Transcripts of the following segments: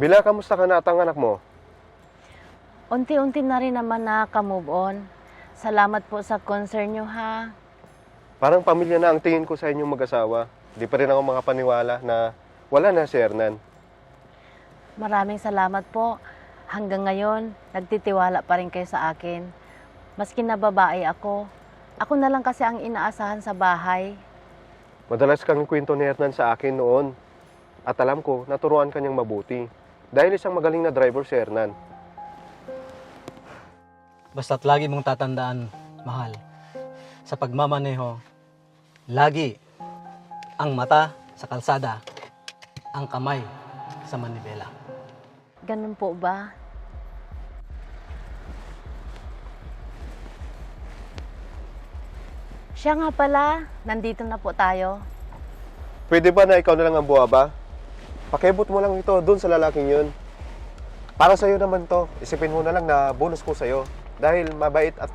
Bila, kamusta ka na at ang anak mo? Unti-unti na rin naman nakaka-move on. Salamat po sa concern nyo, ha? Parang pamilya na ang tingin ko sa inyong mag-asawa. Di pa rin ako makapaniwala na wala na si Hernan. Maraming salamat po. Hanggang ngayon, nagtitiwala pa rin kayo sa akin. Maski na babae ako, ako na lang kasi ang inaasahan sa bahay. Madalas kang kwento ni Hernan sa akin noon. At alam ko, naturuan ka niyang mabuti. Dahil isang magaling na driver si Hernan. Basta't lagi mong tatandaan, mahal, sa pagmamaneho, lagi ang mata sa kalsada, ang kamay sa manibela. Ganun po ba? Siya nga pala, nandito na po tayo. Pwede ba na ikaw na lang ang buwaba? Pakibot mo lang ito dun sa lalaking yun. Para sa'yo naman to, isipin mo na lang na bonus ko sa'yo. Dahil mabait at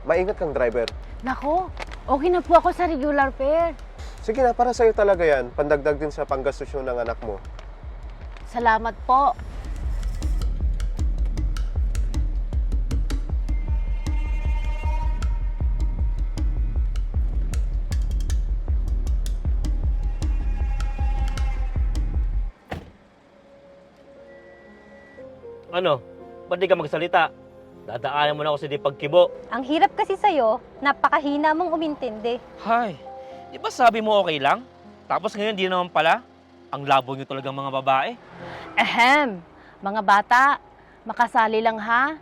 maingat kang driver. Nako, okay na po ako sa regular fare. Sige na, para sa'yo talaga yan. Pandagdag din sa panggastos yun ng anak mo. Salamat po. Ano? Ba't di ka magsalita? Dadaanan mo na ako sa di pagkibo. Ang hirap kasi sa'yo, napakahina mong umintindi. Hay, di ba sabi mo okay lang? Tapos ngayon di naman pala. Ang labo nyo talagang mga babae. Ahem, mga bata, makasali lang ha.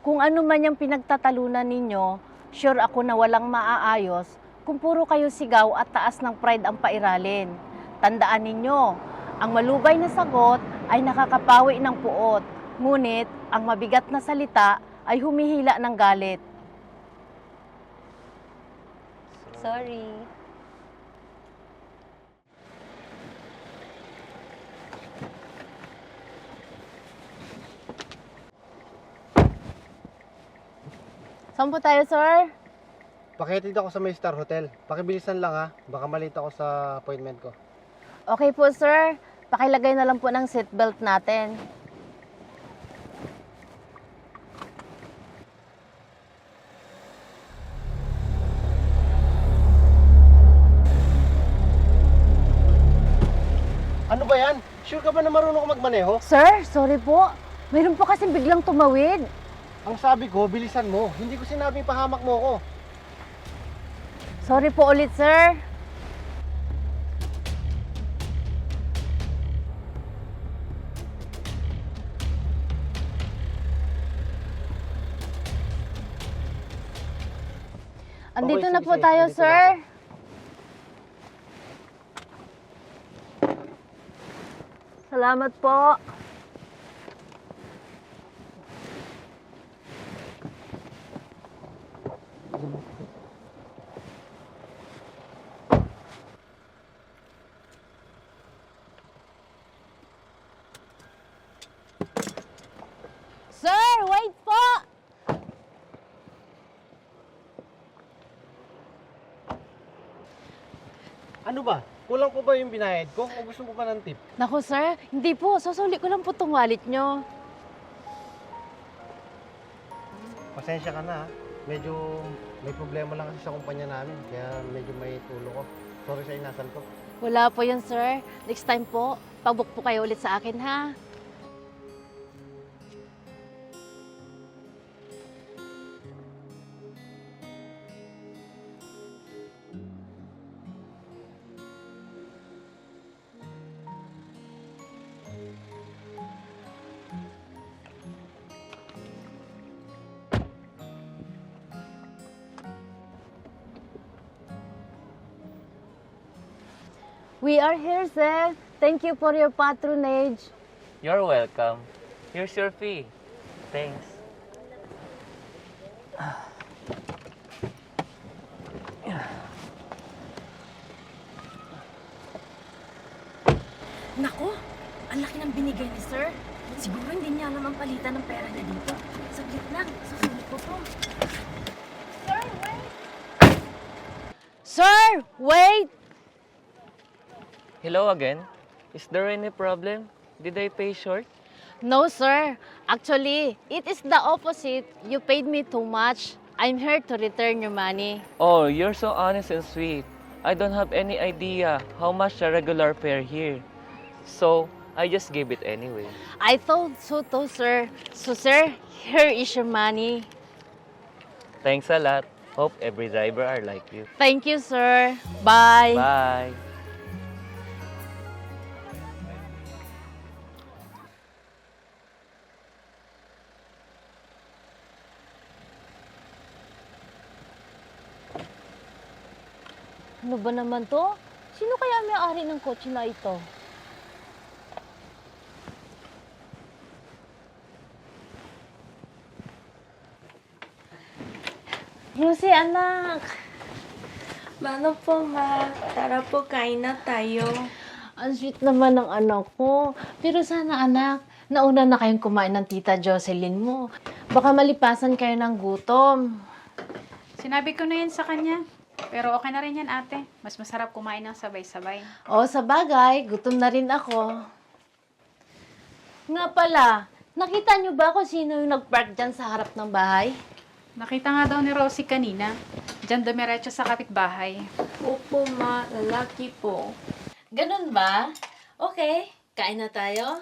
Kung ano man yung pinagtatalunan ninyo, sure ako na walang maaayos kung puro kayo sigaw at taas ng pride ang pairalin. Tandaan ninyo, ang malubay na sagot ay nakakapawi ng puot. Ngunit, ang mabigat na salita ay humihila ng galit. Sorry. Saan po tayo, sir? Pakitid ako sa may Star Hotel. Pakibilisan lang ha. Baka malita ako sa appointment ko. Okay po, sir. Pakilagay na lang po ng seatbelt natin. Ano ba yan? Sure ka ba na marunong ka magmaneho? Sir, sorry po. Mayroon po kasi biglang tumawid. Ang sabi ko, bilisan mo. Hindi ko sinabing pahamak mo ko. Sorry po ulit, sir. Andito Okay, na sige, po sige. tayo, Andito na sir. ako. Salamat po. Sir, wait po! Ano ba? Kulang po ba yung binayad ko? O gusto mo pa ng tip? Naku, sir, hindi po. Susuli ko lang po itong wallet nyo. Pasensya ka na ha. Medyo may problema lang kasi sa kumpanya namin. Kaya medyo may tulo ko. Sorry sa inasal ko. Wala po yun, sir. Next time po, pag-book po kayo ulit sa akin, ha? We are here, sir. Thank you for your patronage. You're welcome. Here's your fee. Thanks. Nako, ang laki ng binigay ni sir. Siguro hindi niya alam ang palitan ng pera niya dito. Saglit lang, susulit ko to. Sir, wait! Hello again. Is there any problem? Did I pay short? No, sir. Actually, it is the opposite. You paid me too much. I'm here to return your money. Oh, you're so honest and sweet. I don't have any idea how much the regular fare here. So, I just gave it anyway. I thought so too, sir. So, sir, here is your money. Thanks a lot. Hope every driver are like you. Thank you, sir. Bye. Bye. Ano ba naman to? Sino kaya may-ari ng kotse na ito? Lucy, anak. Mano po, ma? Tara po, kain na tayo. Ang sweet naman ng anak ko. Pero sana, anak, nauna na kayong kumain ng tita Jocelyn mo. Baka malipasan kayo ng gutom. Sinabi ko na yan sa kanya. Pero okay na rin yan, ate. Mas masarap kumain ng sabay-sabay. O, sa bagay, gutom na rin ako. Nga pala, nakita niyo ba kung sino yung nag-park dyan sa harap ng bahay? Nakita nga daw ni Rosie kanina. Diyan dumiretso sa kapitbahay. Opo, ma. Lalaki po. Ganun ba? Okay, kain na tayo.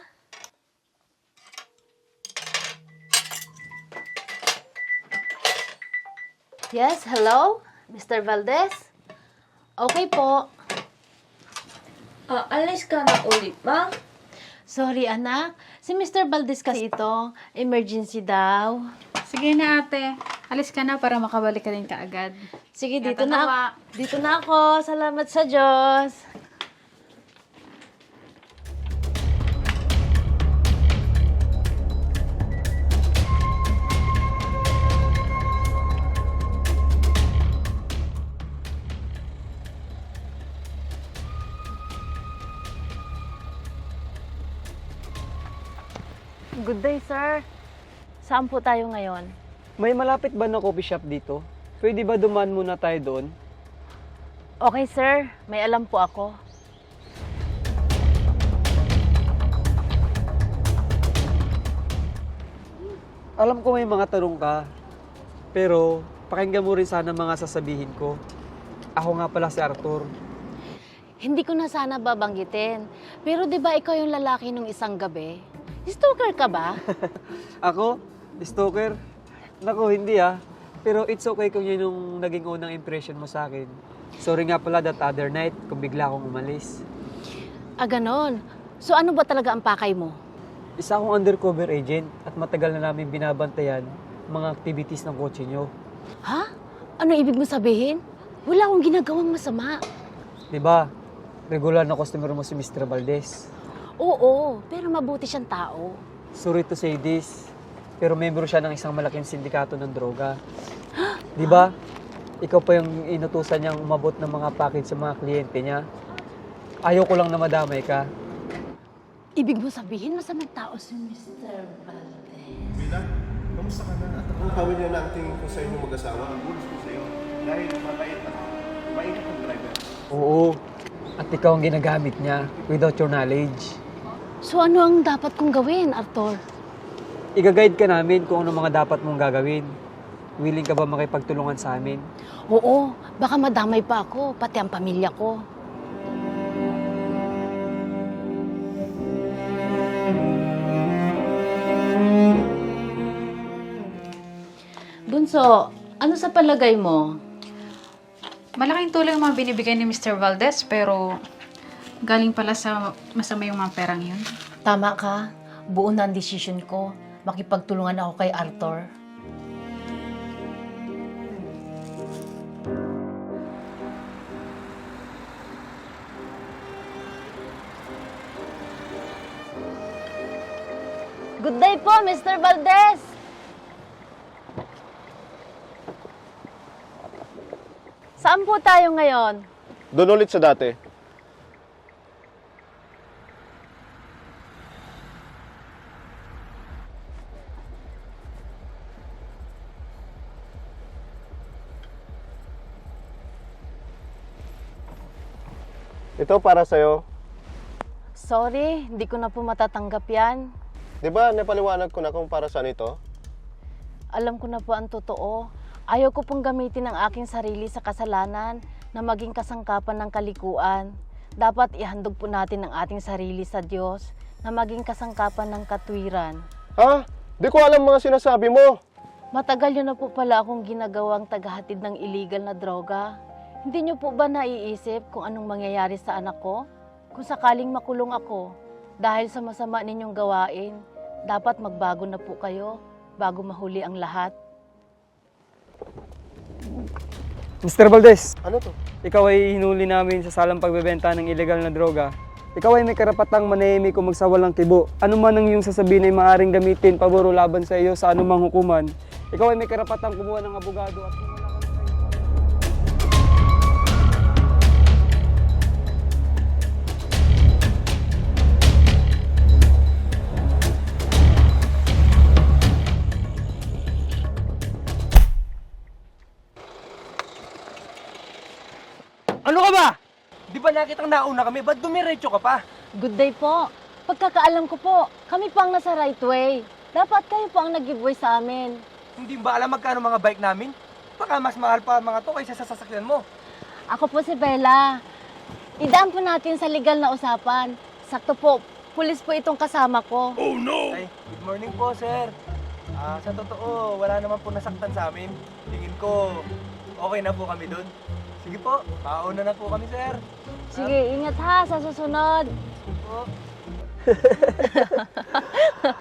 Yes, hello? Mr. Valdez? Okay po. Alis ka na ulit, ma? Sorry, anak. Si Mr. Valdez kasi ito. Emergency daw. Sige na, ate. Alis ka na para makabalik ka din kaagad. Sige, Kaya dito na, tatawa. dito na ako. Salamat sa Diyos. Good day, sir. Saan po tayo ngayon? May malapit ba na coffee shop dito? Pwede ba dumaan muna tayo doon? Okay, sir. May alam po ako. Alam ko may mga tanong ka, pero pakinggan mo rin sana mga sasabihin ko. Ako nga pala si Arthur. Hindi ko na sana babanggitin. Pero 'di ba ikaw yung lalaki nung isang gabi? Stalker ka ba? Ako? Stalker? Naku, hindi ah. Pero it's okay kung yun yung naging unang impression mo sa akin. Sorry nga pala that other night kung bigla akong umalis. Ah, ganon. So ano ba talaga ang pakay mo? Isa akong undercover agent at matagal na namin binabantayan mga activities ng kotse nyo. Ha? Ano ibig mo sabihin? Wala akong ginagawang masama. Diba? Regular na customer mo si Mr. Valdez. Oo, pero mabuti siyang tao. Sorry to say this, pero member siya ng isang malaking sindikato ng droga. Di ba? Ikaw pa yung inutusan niyang umabot ng mga package sa mga kliyente niya. Ayaw ko lang na madamay ka. Ibig mo sabihin masamang tao si Mr. Valdez. Bila, kamusta ka na? At ang kawin niya na ang tingin ko sa inyo mag-asawa. Ang bonus ko sa iyo. Dahil mabait at mainit ang driver. Oo. At ikaw ang ginagamit niya without your knowledge. So ano ang dapat kong gawin, Arthur? Iga-guide ka namin kung ano mga dapat mong gagawin. Willing ka ba makipagtulungan sa amin? Oo, baka madamay pa ako, pati ang pamilya ko. Bunso, ano sa palagay mo? Malaking tulong ang mga binibigay ni Mr. Valdez, pero galing pala sa masama yung mga perang yun. Tama ka, buo na ang desisyon ko. Makipagtulungan ako kay Arthur. Good day po, Mr. Valdez! Saan po tayo ngayon? Doon ulit sa dati. Ito para sa'yo. Sorry, hindi ko na po matatanggap yan. Di ba napaliwanag ko na kung para saan ito? Alam ko na po ang totoo. Ayaw ko pong gamitin ang aking sarili sa kasalanan na maging kasangkapan ng kalikuan. Dapat ihandog po natin ang ating sarili sa Diyos na maging kasangkapan ng katwiran. Ha? Di ko alam mga sinasabi mo. Matagal yun na po pala akong ginagawang tagahatid ng illegal na droga. Hindi niyo po ba naiisip kung anong mangyayari sa anak ko? Kung sakaling makulong ako dahil sa masama ninyong gawain, dapat magbago na po kayo bago mahuli ang lahat. Mr. Valdez, Ano to? ikaw ay hinuli namin sa salang pagbebenta ng illegal na droga. Ikaw ay may karapatang manahimik o magsawalang kibo. Ano man ang iyong sasabihin ay maaaring gamitin paboro laban sa iyo sa anumang hukuman. Ikaw ay may karapatang kumuha ng abogado at kung wala ka ng Ano ka ba? Di ba nakitang nauna kami? Ba't dumiretso ka pa? Good day po. Pagkakaalam ko po, kami po ang nasa right way. Dapat kayo po ang nag-giveaway sa amin. Hindi ba alam magkano mga bike namin? Baka mas mahal pa mga to kaysa sa sasakyan mo. Ako po si Bella. Idaan po natin sa legal na usapan. Sakto po, pulis po itong kasama ko. Ay, good morning po, sir. Sa totoo, wala naman po nasaktan sa amin. Tingin ko, okay na po kami dun. Sige po, pauna na po kami, sir. Sige, ingat ha sa susunod. Sige po.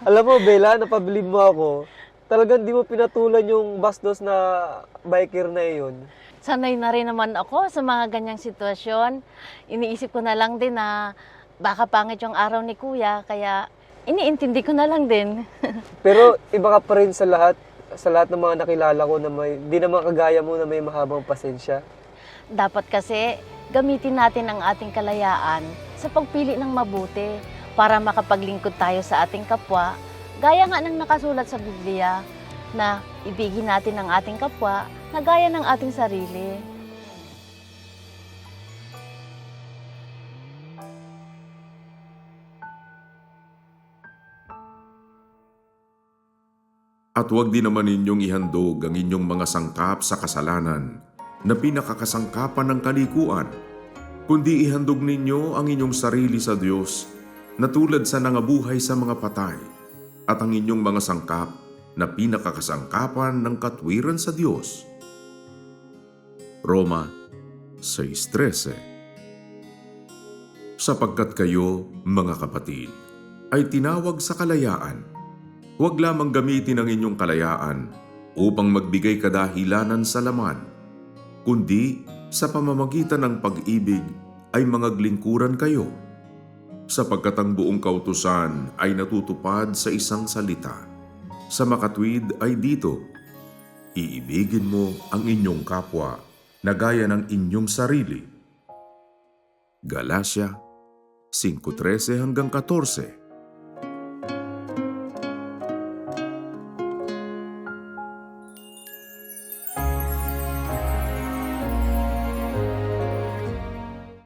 Alam mo, Bella, napabilib mo ako. Talagang di mo pinatulan yung bastos na biker na iyon. Sanay na rin naman ako sa mga ganyang sitwasyon. Iniisip ko na lang din na baka pangit yung araw ni Kuya, kaya iniintindi ko na lang din. Pero iba ka pa rin sa lahat ng mga nakilala ko na may, di naman kagaya mo na may mahabang pasensya. Dapat kasi gamitin natin ang ating kalayaan sa pagpili ng mabuti para makapaglingkod tayo sa ating kapwa. Gaya nga ng nakasulat sa Biblia na ibigin natin ang ating kapwa na gaya ng ating sarili. At huwag din naman ninyong ihandog ang inyong mga sangkap sa kasalanan na pinakakasangkapan ng kalikuan, kundi ihandog ninyo ang inyong sarili sa Diyos na tulad sa nangabuhay sa mga patay at ang inyong mga sangkap na pinakakasangkapan ng katwiran sa Diyos. Roma 6:13. Sapagkat kayo, mga kapatid, ay tinawag sa kalayaan, huwag lamang gamitin ang inyong kalayaan upang magbigay kadahilanan sa laman, kundi sa pamamagitan ng pag-ibig ay mangaglingkuran kayo, sapagkat ang buong kautusan ay natutupad sa isang salita. Sa makatwid ay dito, iibigin mo ang inyong kapwa na gaya ng inyong sarili. Galacia 5:13-14.